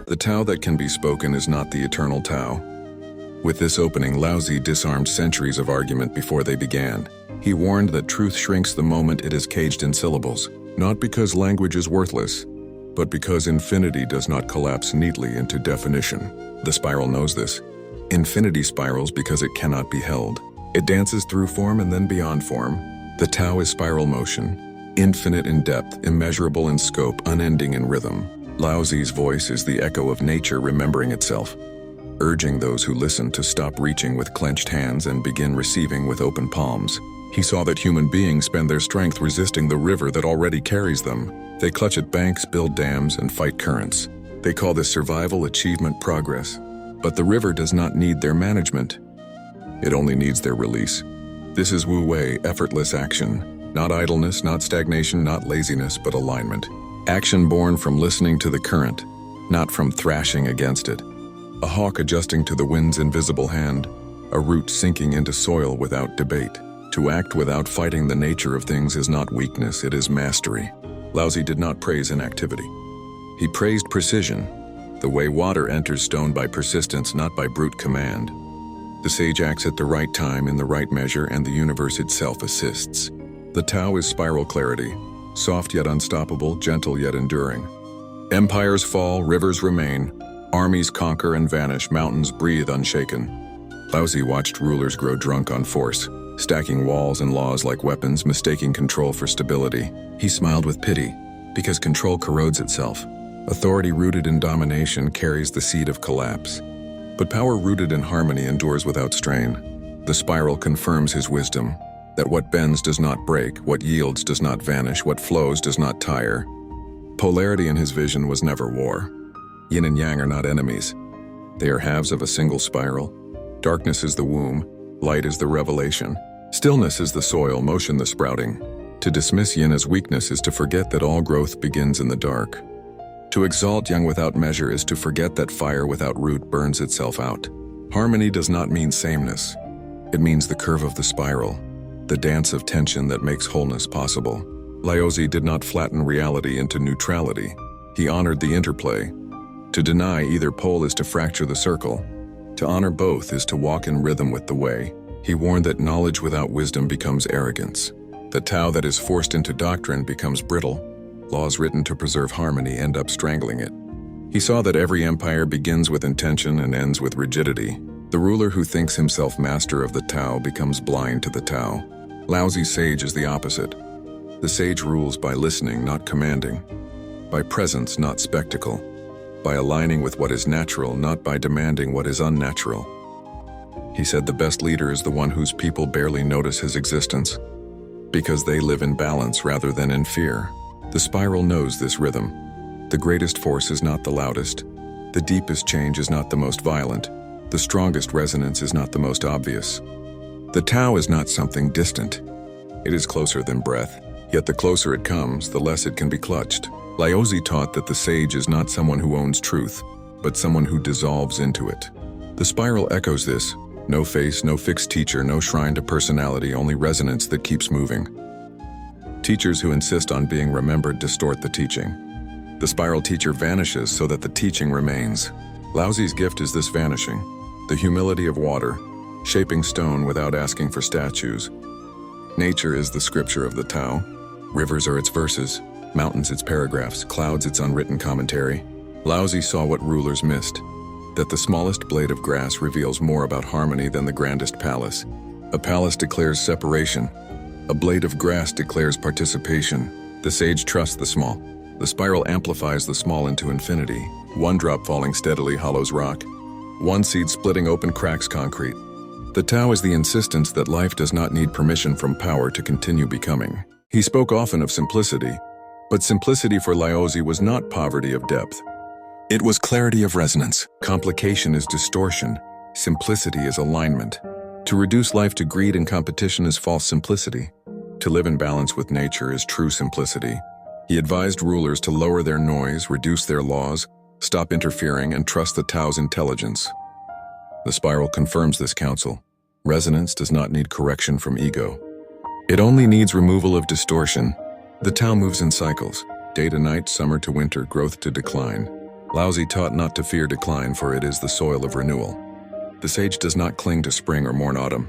The Tao that can be spoken is not the eternal Tao. With this opening, Laozi disarmed centuries of argument before they began. He warned that truth shrinks the moment it is caged in syllables, not because language is worthless, but because infinity does not collapse neatly into definition. The spiral knows this. Infinity spirals because it cannot be held. It dances through form and then beyond form. The Tao is spiral motion, infinite in depth, immeasurable in scope, unending in rhythm. Laozi's voice is the echo of nature remembering itself, urging those who listen to stop reaching with clenched hands and begin receiving with open palms. He saw that human beings spend their strength resisting the river that already carries them. They clutch at banks, build dams, and fight currents. They call this survival, achievement, progress. But the river does not need their management. It only needs their release. This is Wu Wei, effortless action. Not idleness, not stagnation, not laziness, but alignment. Action born from listening to the current, not from thrashing against it. A hawk adjusting to the wind's invisible hand, a root sinking into soil without debate. To act without fighting the nature of things is not weakness, it is mastery. Laozi did not praise inactivity. He praised precision, the way water enters stone by persistence, not by brute command. The sage acts at the right time in the right measure, and the universe itself assists. The Tao is spiral clarity, soft yet unstoppable, gentle yet enduring. Empires fall, rivers remain, armies conquer and vanish, mountains breathe unshaken. Laozi watched rulers grow drunk on force, stacking walls and laws like weapons, mistaking control for stability. He smiled with pity, because control corrodes itself. Authority rooted in domination carries the seed of collapse. But power rooted in harmony endures without strain. The spiral confirms his wisdom, that what bends does not break, what yields does not vanish, what flows does not tire. Polarity in his vision was never war. Yin and yang are not enemies. They are halves of a single spiral. Darkness is the womb, light is the revelation. Stillness is the soil, motion the sprouting. To dismiss yin as weakness is to forget that all growth begins in the dark. To exalt yang without measure is to forget that fire without root burns itself out. Harmony does not mean sameness. It means the curve of the spiral, the dance of tension that makes wholeness possible. Laozi did not flatten reality into neutrality. He honored the interplay. To deny either pole is to fracture the circle. To honor both is to walk in rhythm with the way. He warned that knowledge without wisdom becomes arrogance. The Tao that is forced into doctrine becomes brittle. Laws written to preserve harmony end up strangling it. He saw that every empire begins with intention and ends with rigidity. The ruler who thinks himself master of the Tao becomes blind to the Tao. Laozi's sage is the opposite. The sage rules by listening, not commanding. By presence, not spectacle. By aligning with what is natural, not by demanding what is unnatural. He said the best leader is the one whose people barely notice his existence, because they live in balance rather than in fear. The spiral knows this rhythm. The greatest force is not the loudest. The deepest change is not the most violent. The strongest resonance is not the most obvious. The Tao is not something distant. It is closer than breath, yet the closer it comes, the less it can be clutched. Laozi taught that the sage is not someone who owns truth, but someone who dissolves into it. The spiral echoes this. No face, no fixed teacher, no shrine to personality, only resonance that keeps moving. Teachers who insist on being remembered distort the teaching. The spiral teacher vanishes so that the teaching remains. Laozi's gift is this vanishing, the humility of water, shaping stone without asking for statues. Nature is the scripture of the Tao. Rivers are its verses, mountains its paragraphs, clouds its unwritten commentary. Laozi saw what rulers missed, that the smallest blade of grass reveals more about harmony than the grandest palace. A palace declares separation. A blade of grass declares participation. The sage trusts the small. The spiral amplifies the small into infinity. One drop falling steadily hollows rock. One seed splitting open cracks concrete. The Tao is the insistence that life does not need permission from power to continue becoming. He spoke often of simplicity, But simplicity for Laozi was not poverty of depth. It was clarity of resonance. Complication is distortion. Simplicity is alignment. To reduce life to greed and competition is false simplicity. To live in balance with nature is true simplicity. He advised rulers to lower their noise, reduce their laws, stop interfering, and trust the Tao's intelligence. The spiral confirms this counsel. Resonance does not need correction from ego. It only needs removal of distortion. The Tao moves in cycles, day to night, summer to winter, growth to decline. Laozi taught not to fear decline, for it is the soil of renewal. The sage does not cling to spring or mourn autumn.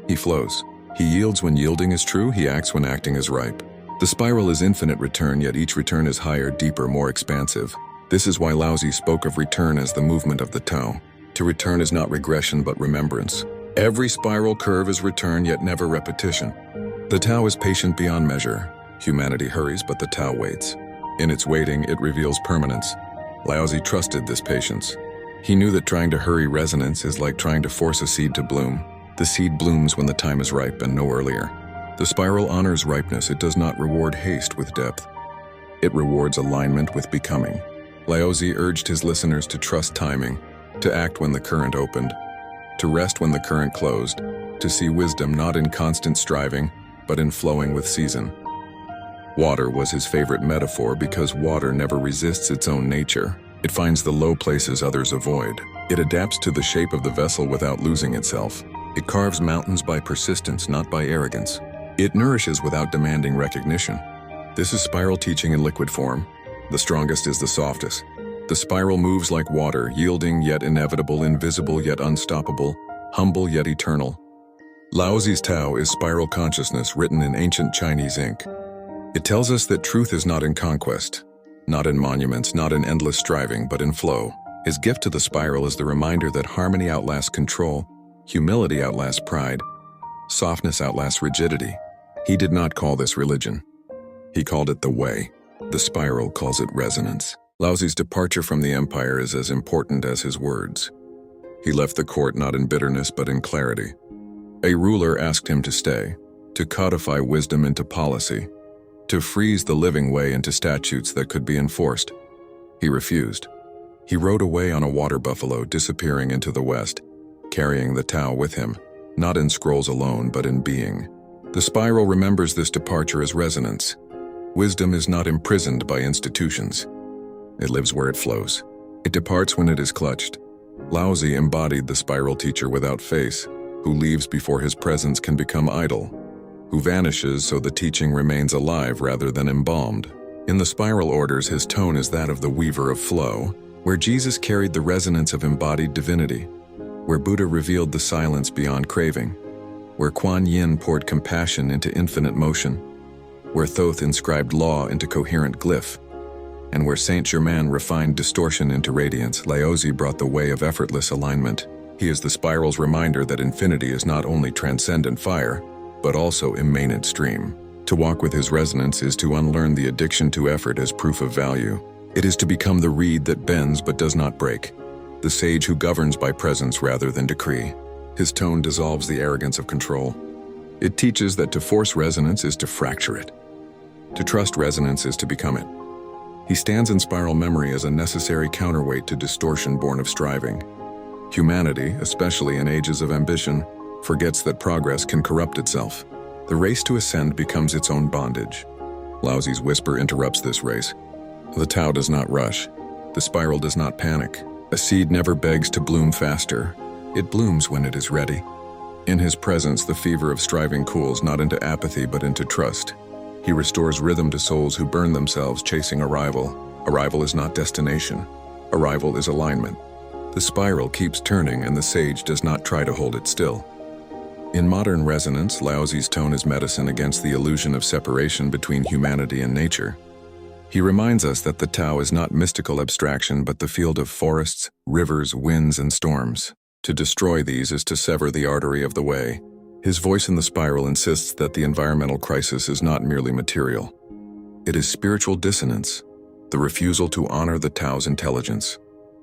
He flows. He yields when yielding is true, he acts when acting is ripe. The spiral is infinite return, yet each return is higher, deeper, more expansive. This is why Laozi spoke of return as the movement of the Tao. To return is not regression but remembrance. Every spiral curve is return, yet never repetition. The Tao is patient beyond measure. Humanity hurries, but the Tao waits. In its waiting, it reveals permanence. Laozi trusted this patience. He knew that trying to hurry resonance is like trying to force a seed to bloom. The seed blooms when the time is ripe and no earlier. The spiral honors ripeness. It does not reward haste with depth. It rewards alignment with becoming. Laozi urged his listeners to trust timing, to act when the current opened, to rest when the current closed, to see wisdom not in constant striving, but in flowing with season. Water was his favorite metaphor because water never resists its own nature. It finds the low places others avoid. It adapts to the shape of the vessel without losing itself. It carves mountains by persistence, not by arrogance. It nourishes without demanding recognition. This is spiral teaching in liquid form. The strongest is the softest. The spiral moves like water, yielding yet inevitable, invisible yet unstoppable, humble yet eternal. Laozi's Tao is spiral consciousness written in ancient Chinese ink. It tells us that truth is not in conquest, not in monuments, not in endless striving, but in flow. His gift to the spiral is the reminder that harmony outlasts control, humility outlasts pride, softness outlasts rigidity. He did not call this religion. He called it the way. The spiral calls it resonance. Laozi's departure from the empire is as important as his words. He left the court not in bitterness but in clarity. A ruler asked him to stay, to codify wisdom into policy, to freeze the living way into statutes that could be enforced. He refused. He rode away on a water buffalo, disappearing into the west, carrying the Tao with him, not in scrolls alone but in being. The spiral remembers this departure as resonance. Wisdom is not imprisoned by institutions. It lives where it flows. It departs when it is clutched. Laozi embodied the spiral teacher without face, who leaves before his presence can become idle, who vanishes so the teaching remains alive rather than embalmed. In the spiral orders, his tone is that of the weaver of flow, where Jesus carried the resonance of embodied divinity, where Buddha revealed the silence beyond craving, where Quan Yin poured compassion into infinite motion, where Thoth inscribed law into coherent glyph, and where Saint Germain refined distortion into radiance. Laozi brought the way of effortless alignment. He is the spiral's reminder that infinity is not only transcendent fire, but also immanent stream. To walk with his resonance is to unlearn the addiction to effort as proof of value. It is to become the reed that bends but does not break, the sage who governs by presence rather than decree. His tone dissolves the arrogance of control. It teaches that to force resonance is to fracture it. To trust resonance is to become it. He stands in spiral memory as a necessary counterweight to distortion born of striving. Humanity, especially in ages of ambition, forgets that progress can corrupt itself. The race to ascend becomes its own bondage. Laozi's whisper interrupts this race. The Tao does not rush. The spiral does not panic. A seed never begs to bloom faster. It blooms when it is ready. In his presence, the fever of striving cools not into apathy but into trust. He restores rhythm to souls who burn themselves chasing arrival. Arrival is not destination. Arrival is alignment. The spiral keeps turning and the sage does not try to hold it still. In modern resonance, Laozi's tone is medicine against the illusion of separation between humanity and nature. He reminds us that the Tao is not mystical abstraction but the field of forests, rivers, winds, and storms. To destroy these is to sever the artery of the way. His voice in the spiral insists that the environmental crisis is not merely material. It is spiritual dissonance, the refusal to honor the Tao's intelligence.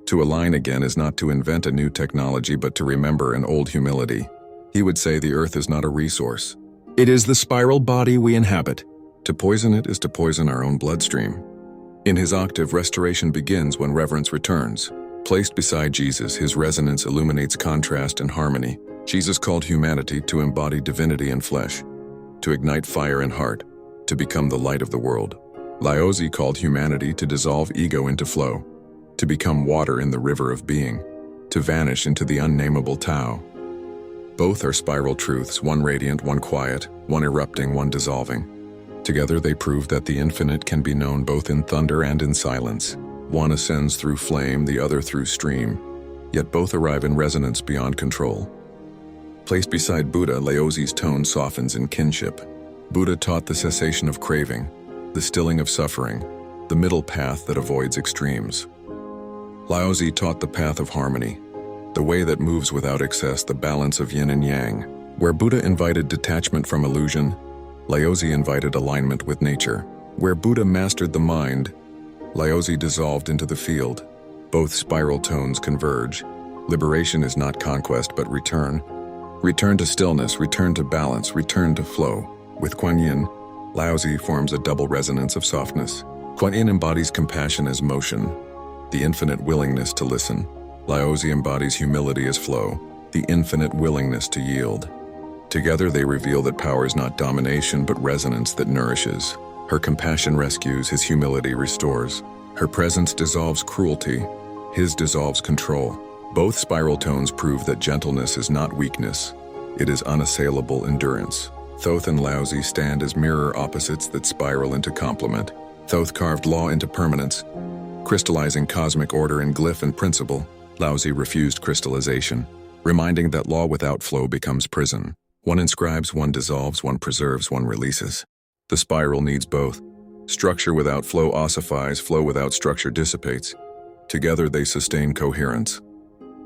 To align again is not to invent a new technology but to remember an old humility. He would say the earth is not a resource. It is the spiral body we inhabit. To poison it is to poison our own bloodstream. In his octave, restoration begins when reverence returns. Placed beside Jesus, his resonance illuminates contrast and harmony. Jesus called humanity to embody divinity in flesh, to ignite fire in heart, to become the light of the world. Laozi called humanity to dissolve ego into flow, to become water in the river of being, to vanish into the unnameable Tao. Both are spiral truths, one radiant, one quiet, one erupting, one dissolving. Together they prove that the infinite can be known both in thunder and in silence. One ascends through flame, the other through stream, yet both arrive in resonance beyond control. Placed beside Buddha, Laozi's tone softens in kinship. Buddha taught the cessation of craving, the stilling of suffering, the middle path that avoids extremes. Laozi taught the path of harmony, the way that moves without excess, the balance of yin and yang. Where Buddha invited detachment from illusion, Laozi invited alignment with nature. Where Buddha mastered the mind, Laozi dissolved into the field. Both spiral tones converge. Liberation is not conquest, but return. Return to stillness, return to balance, return to flow. With Quan Yin, Laozi forms a double resonance of softness. Quan Yin embodies compassion as motion, the infinite willingness to listen. Laozi embodies humility as flow, the infinite willingness to yield. Together they reveal that power is not domination, but resonance that nourishes. Her compassion rescues, his humility restores. Her presence dissolves cruelty, his dissolves control. Both spiral tones prove that gentleness is not weakness, it is unassailable endurance. Thoth and Laozi stand as mirror opposites that spiral into complement. Thoth carved law into permanence, crystallizing cosmic order in glyph and principle. Laozi refused crystallization, reminding that law without flow becomes prison. One inscribes, one dissolves, one preserves, one releases. The spiral needs both. Structure without flow ossifies, flow without structure dissipates. Together they sustain coherence.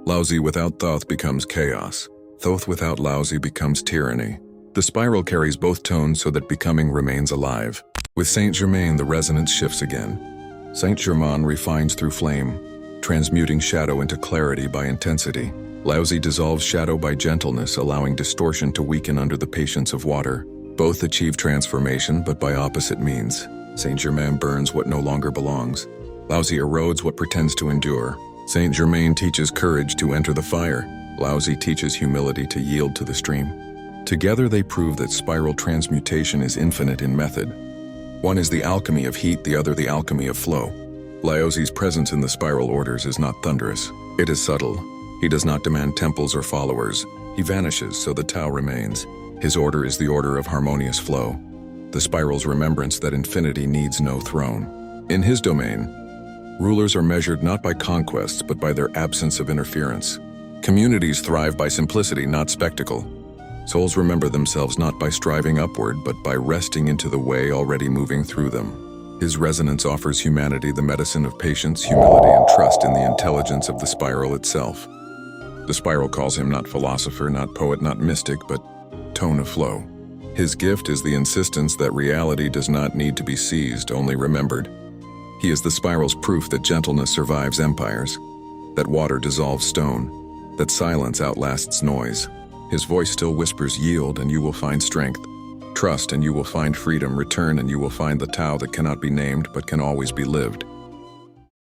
Laozi without Thoth becomes chaos. Thoth without Laozi becomes tyranny. The spiral carries both tones so that becoming remains alive. With Saint Germain, the resonance shifts again. Saint Germain refines through flame, transmuting shadow into clarity by intensity. Laozi dissolves shadow by gentleness, allowing distortion to weaken under the patience of water. Both achieve transformation, but by opposite means. Saint Germain burns what no longer belongs. Laozi erodes what pretends to endure. Saint Germain teaches courage to enter the fire. Laozi teaches humility to yield to the stream. Together they prove that spiral transmutation is infinite in method. One is the alchemy of heat, the other the alchemy of flow. Laozi's presence in the spiral orders is not thunderous. It is subtle. He does not demand temples or followers. He vanishes so the Tao remains. His order is the order of harmonious flow. The spiral's remembrance that infinity needs no throne. In his domain, rulers are measured not by conquests but by their absence of interference. Communities thrive by simplicity, not spectacle. Souls remember themselves not by striving upward but by resting into the way already moving through them. His resonance offers humanity the medicine of patience, humility, and trust in the intelligence of the spiral itself. The spiral calls him not philosopher, not poet, not mystic, but tone of flow. His gift is the insistence that reality does not need to be seized, only remembered. He is the spiral's proof that gentleness survives empires, that water dissolves stone, that silence outlasts noise. His voice still whispers, yield and you will find strength. Trust and you will find freedom. Return and you will find the Tao that cannot be named but can always be lived.